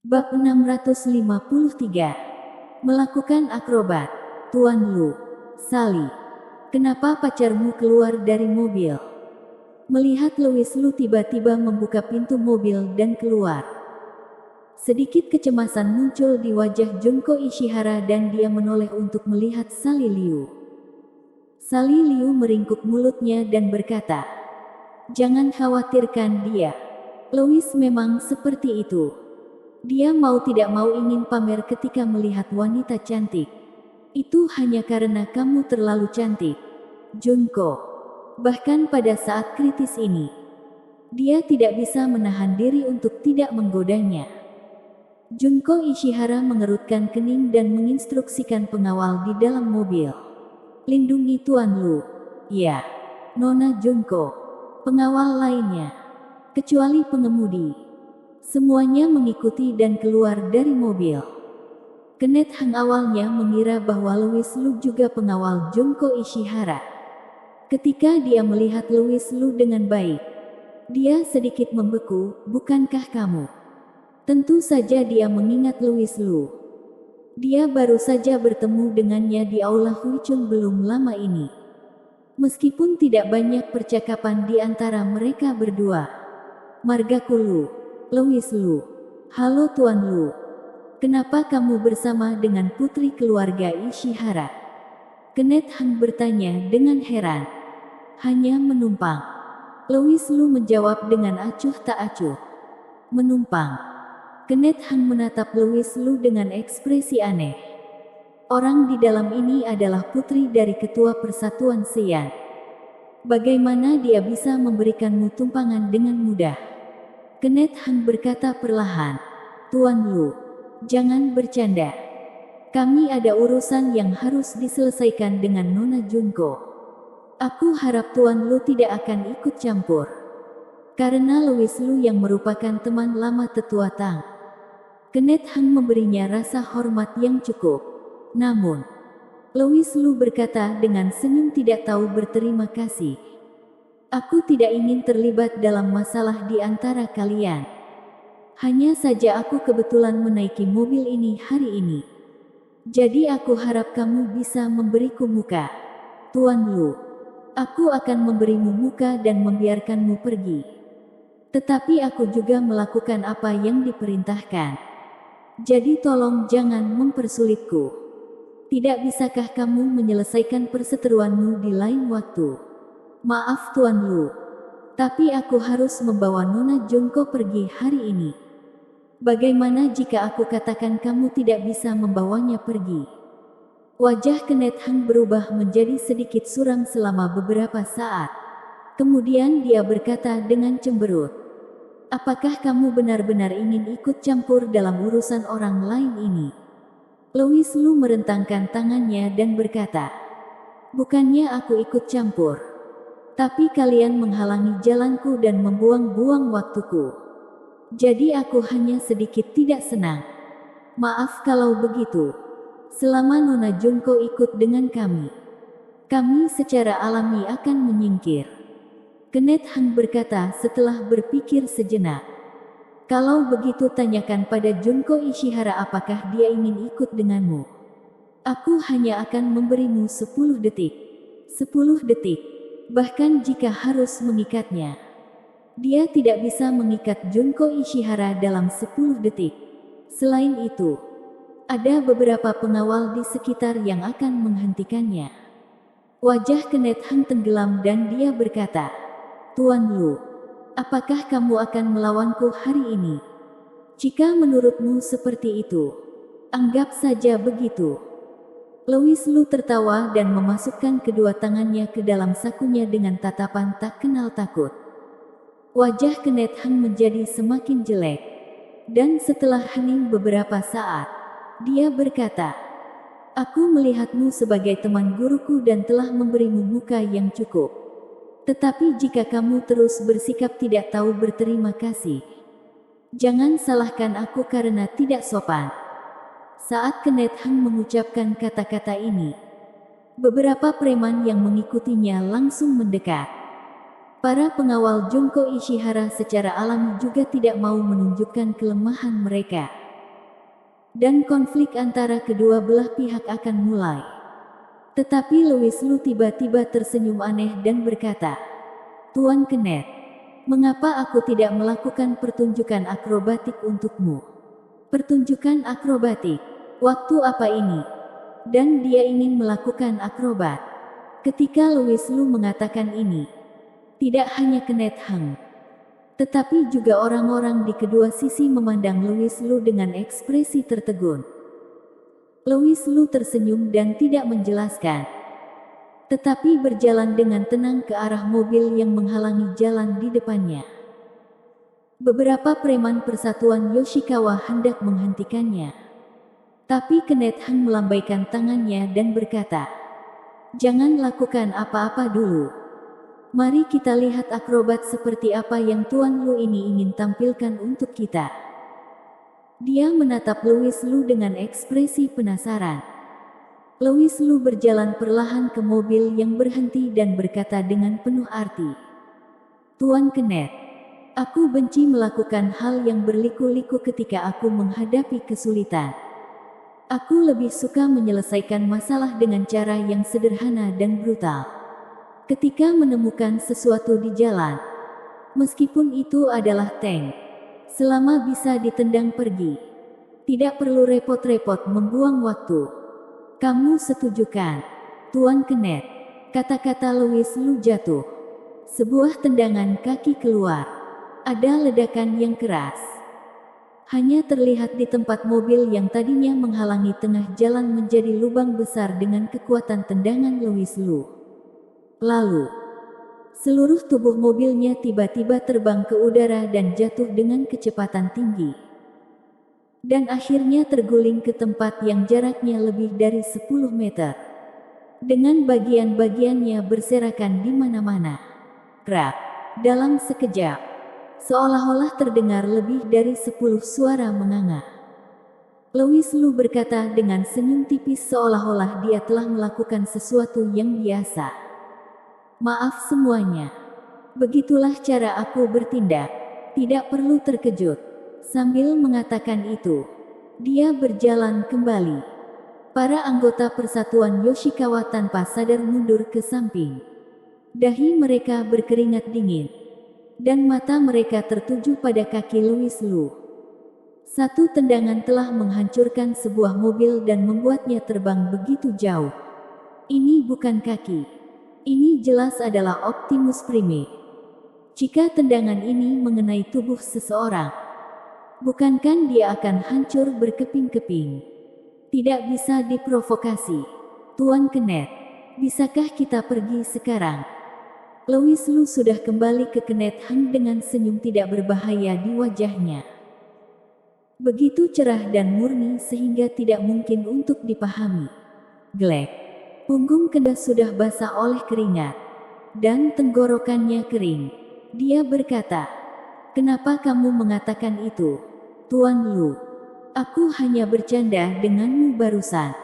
Bab 653. Melakukan akrobat. Tuan Lu. Sally. Kenapa pacarmu keluar dari mobil? Melihat Louis, Lu tiba-tiba membuka pintu mobil dan keluar. Sedikit kecemasan muncul di wajah Junko Ishihara dan dia menoleh untuk melihat Sally Liu. Sally Liu meringkuk mulutnya dan berkata, "Jangan khawatirkan dia. Louis memang seperti itu. Dia mau tidak mau ingin pamer ketika melihat wanita cantik. Itu hanya karena kamu terlalu cantik, Junko. Bahkan pada saat kritis ini, dia tidak bisa menahan diri untuk tidak menggodanya." Junko Ishihara mengerutkan kening dan menginstruksikan pengawal di dalam mobil. "Lindungi Tuan Lu." "Ya, Nona Junko." Pengawal lainnya, kecuali pengemudi, semuanya mengikuti dan keluar dari mobil. Kenneth Hang awalnya mengira bahwa Louis Lu juga pengawal Junko Ishihara. Ketika dia melihat Louis Lu dengan baik, dia sedikit membeku. "Bukankah kamu?" Tentu saja dia mengingat Louis Lu. Dia baru saja bertemu dengannya di aula Huichun belum lama ini. Meskipun tidak banyak percakapan di antara mereka berdua. "Margaku Lu. Louis Lu." "Halo Tuan Lu. Kenapa kamu bersama dengan putri keluarga Ishihara?" Kenneth Hang bertanya dengan heran. "Hanya menumpang." Louis Lu menjawab dengan acuh tak acuh. "Menumpang?" Kenneth Hang menatap Louis Lu dengan ekspresi aneh. "Orang di dalam ini adalah putri dari ketua persatuan Seian. Bagaimana dia bisa memberikanmu tumpangan dengan mudah?" Kenneth Hang berkata perlahan, "Tuan Lu, jangan bercanda. Kami ada urusan yang harus diselesaikan dengan Nona Junko. Aku harap Tuan Lu tidak akan ikut campur." Karena Louis Lu yang merupakan teman lama tetua Tang, Kenneth Hang memberinya rasa hormat yang cukup. Namun, Louis Lu berkata dengan senyum tidak tahu berterima kasih. "Aku tidak ingin terlibat dalam masalah di antara kalian. Hanya saja aku kebetulan menaiki mobil ini hari ini. Jadi aku harap kamu bisa memberiku muka. Tuan Lu, aku akan memberimu muka dan membiarkanmu pergi. Tetapi aku juga melakukan apa yang diperintahkan. Jadi tolong jangan mempersulitku. Tidak bisakah kamu menyelesaikan perseteruanmu di lain waktu?" "Maaf Tuan Lu, tapi aku harus membawa Nona Junko pergi hari ini. Bagaimana jika aku katakan kamu tidak bisa membawanya pergi?" Wajah Kenneth Hang berubah menjadi sedikit suram selama beberapa saat. Kemudian dia berkata dengan cemberut, "Apakah kamu benar-benar ingin ikut campur dalam urusan orang lain ini?" Louis Lu merentangkan tangannya dan berkata, "Bukannya aku ikut campur. Tapi kalian menghalangi jalanku dan membuang-buang waktuku. Jadi aku hanya sedikit tidak senang. Maaf kalau begitu. Selama Nona Junko ikut dengan kami secara alami akan menyingkir." Kenneth Hang berkata setelah berpikir sejenak. "Kalau begitu tanyakan pada Junko Ishihara apakah dia ingin ikut denganmu. Aku hanya akan memberimu 10 detik. 10 detik. Bahkan jika harus mengikatnya. Dia tidak bisa mengikat Junko Ishihara dalam 10 detik. Selain itu, ada beberapa pengawal di sekitar yang akan menghentikannya." Wajah Kenneth Hang tenggelam dan dia berkata, "Tuan Lu, apakah kamu akan melawanku hari ini? Jika menurutmu seperti itu, anggap saja begitu." Louis Lu tertawa dan memasukkan kedua tangannya ke dalam sakunya dengan tatapan tak kenal takut. Wajah Kenneth Hang menjadi semakin jelek. Dan setelah hening beberapa saat, dia berkata, "Aku melihatmu sebagai teman guruku dan telah memberimu muka yang cukup. Tetapi jika kamu terus bersikap tidak tahu berterima kasih, jangan salahkan aku karena tidak sopan." Saat Kenneth Hang mengucapkan kata-kata ini, beberapa preman yang mengikutinya langsung mendekat. Para pengawal Junko Ishihara secara alami juga tidak mau menunjukkan kelemahan mereka. dan konflik antara kedua belah pihak akan mulai. Tetapi Louis Lu tiba-tiba tersenyum aneh dan berkata, "Tuan Kenneth, mengapa aku tidak melakukan pertunjukan akrobatik untukmu?" "Pertunjukan akrobatik? Waktu apa ini?" Dan dia ingin melakukan akrobat. Ketika Louis Lu mengatakan ini, tidak hanya Kenneth Heng, tetapi juga orang-orang di kedua sisi memandang Louis Lu dengan ekspresi tertegun. Louis Lu tersenyum dan tidak menjelaskan, tetapi berjalan dengan tenang ke arah mobil yang menghalangi jalan di depannya. Beberapa preman persatuan Yoshikawa hendak menghentikannya, tapi Kenneth Heng melambaikan tangannya dan berkata, "Jangan lakukan apa-apa dulu. Mari kita lihat akrobat seperti apa yang Tuan Lu ini ingin tampilkan untuk kita." Dia menatap Louis Lu dengan ekspresi penasaran. Louis Lu berjalan perlahan ke mobil yang berhenti dan berkata dengan penuh arti, "Tuan Kenneth, aku benci melakukan hal yang berliku-liku ketika aku menghadapi kesulitan. Aku lebih suka menyelesaikan masalah dengan cara yang sederhana dan brutal. Ketika menemukan sesuatu di jalan, meskipun itu adalah tank, selama bisa ditendang pergi, tidak perlu repot-repot membuang waktu." "Kamu setuju kan, Tuan Kenneth?" Kata-kata Louis Lu jatuh. Sebuah tendangan kaki keluar. Ada ledakan yang keras. Hanya terlihat di tempat mobil yang tadinya menghalangi tengah jalan menjadi lubang besar dengan kekuatan tendangan Louis Lu. Lalu, seluruh tubuh mobilnya tiba-tiba terbang ke udara dan jatuh dengan kecepatan tinggi. Dan akhirnya terguling ke tempat yang jaraknya lebih dari 10 meter. Dengan bagian-bagiannya berserakan di mana-mana. Krak, dalam sekejap, seolah-olah terdengar lebih dari 10 suara menganga. Louis Lu berkata dengan senyum tipis seolah-olah dia telah melakukan sesuatu yang biasa. "Maaf semuanya. Begitulah cara aku bertindak. Tidak perlu terkejut." Sambil mengatakan itu, dia berjalan kembali. Para anggota persatuan Yoshikawa tanpa sadar mundur ke samping. Dahi mereka berkeringat dingin, dan mata mereka tertuju pada kaki Louis Lu. Satu tendangan telah menghancurkan sebuah mobil dan membuatnya terbang begitu jauh. Ini bukan kaki. Ini jelas adalah Optimus Prime. Jika tendangan ini mengenai tubuh seseorang, bukankah dia akan hancur berkeping-keping? Tidak bisa diprovokasi. "Tuan Kenneth, bisakah kita pergi sekarang?" Louis Lu sudah kembali ke Kenneth Heng dengan senyum tidak berbahaya di wajahnya. Begitu cerah dan murni sehingga tidak mungkin untuk dipahami. Glek. Punggung Kenneth sudah basah oleh keringat, dan tenggorokannya kering. Dia berkata, "Kenapa kamu mengatakan itu, Tuan Lu? Aku hanya bercanda denganmu barusan.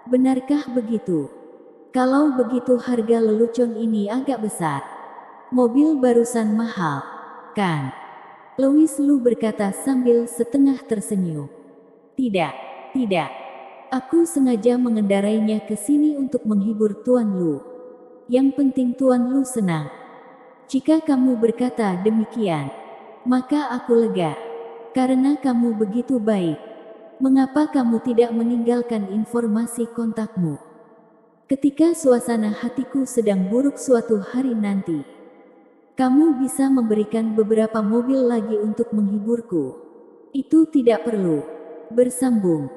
Benarkah begitu?" "Kalau begitu harga lelucon ini agak besar. Mobil barusan mahal, kan?" Louis Lu berkata sambil setengah tersenyum. "Tidak, tidak. Aku sengaja mengendarainya ke sini untuk menghibur Tuan Lu. Yang penting Tuan Lu senang." "Jika kamu berkata demikian, maka aku lega. Karena kamu begitu baik. Mengapa kamu tidak meninggalkan informasi kontakmu? Ketika suasana hatiku sedang buruk suatu hari nanti, kamu bisa memberikan beberapa mobil lagi untuk menghiburku." "Itu tidak perlu." Bersambung.